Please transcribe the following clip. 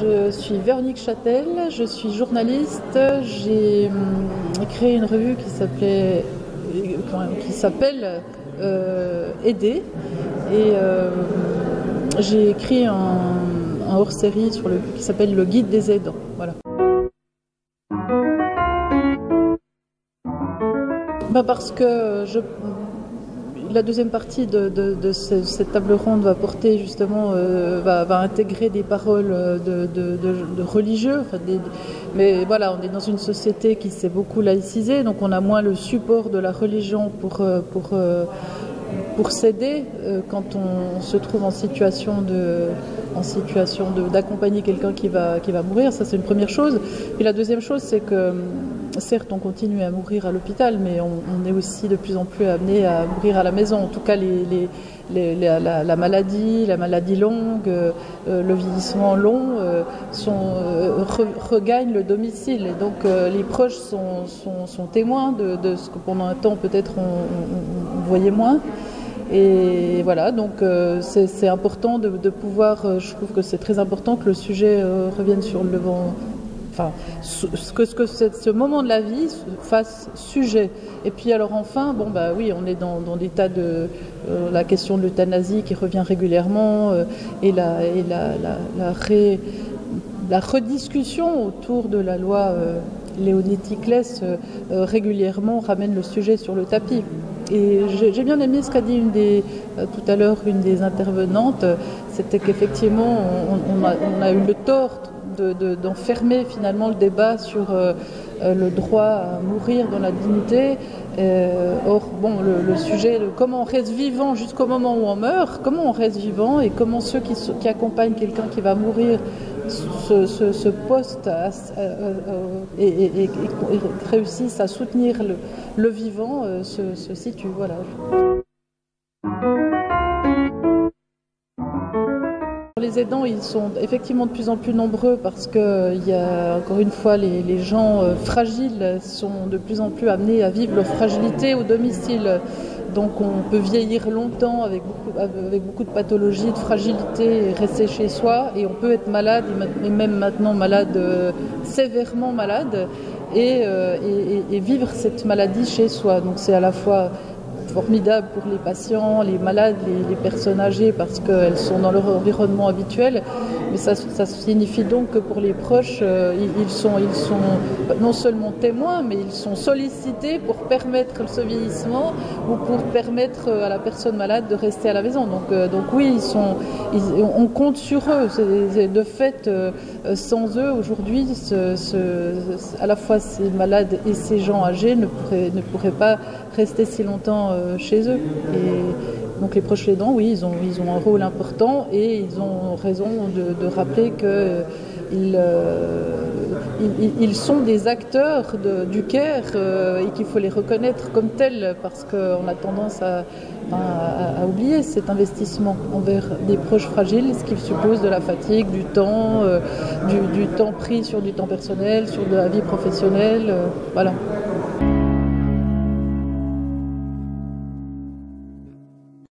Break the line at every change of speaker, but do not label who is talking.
je suis Véronique Châtel, je suis journaliste. J'ai créé une revue qui s'appelle Aider. Et j'ai écrit un hors-série qui s'appelle Le Guide des aidants. Voilà. Parce que la deuxième partie de cette table ronde va porter justement, va intégrer des paroles de religieux. Mais voilà, on est dans une société qui s'est beaucoup laïcisée, donc on a moins le support de la religion pour s'aider quand on se trouve en situation d'accompagner quelqu'un qui va mourir. Ça, c'est une première chose. Et la deuxième chose, c'est que certes, on continue à mourir à l'hôpital, mais on est aussi de plus en plus amené à mourir à la maison. En tout cas, la maladie longue, le vieillissement long regagnent le domicile. Et donc, les proches sont témoins de ce que pendant un temps, peut-être, on voyait moins. Et voilà, donc c'est important de pouvoir, je trouve que c'est très important que le sujet revienne sur le devant. Enfin, que ce moment de la vie fasse sujet. Et puis alors enfin, oui, on est dans des tas de la question de l'euthanasie qui revient régulièrement et la rediscussion autour de la loi Léonie Ticlès régulièrement ramène le sujet sur le tapis. Et j'ai bien aimé ce qu'a dit tout à l'heure une des intervenantes, c'était qu'effectivement on a eu le tort d'enfermer finalement le débat sur le droit à mourir dans la dignité. Or, le sujet de comment on reste vivant jusqu'au moment où on meurt, comment on reste vivant et comment ceux qui accompagnent quelqu'un qui va mourir se postent et réussissent à soutenir le vivant se situent. Voilà. Les aidants, ils sont effectivement de plus en plus nombreux parce qu'il y a encore une fois les gens fragiles sont de plus en plus amenés à vivre leur fragilité au domicile. Donc on peut vieillir longtemps avec beaucoup de pathologies, de fragilité et rester chez soi. Et on peut être malade, et même maintenant malade, sévèrement malade, et vivre cette maladie chez soi. Donc c'est à la fois formidable pour les patients, les malades, les personnes âgées parce qu'elles sont dans leur environnement habituel. Mais ça signifie donc que pour les proches, ils sont non seulement témoins, mais ils sont sollicités pour permettre ce vieillissement ou pour permettre à la personne malade de rester à la maison. Donc oui, on compte sur eux. De fait, sans eux, aujourd'hui, à la fois ces malades et ces gens âgés ne pourraient pas rester si longtemps chez eux. Et donc les proches aidants, oui, ils ont un rôle important et ils ont raison de rappeler qu'ils sont des acteurs du care et qu'il faut les reconnaître comme tels parce qu'on a tendance à oublier cet investissement envers des proches fragiles, ce qui suppose de la fatigue, du temps, du temps pris sur du temps personnel, sur de la vie professionnelle, voilà.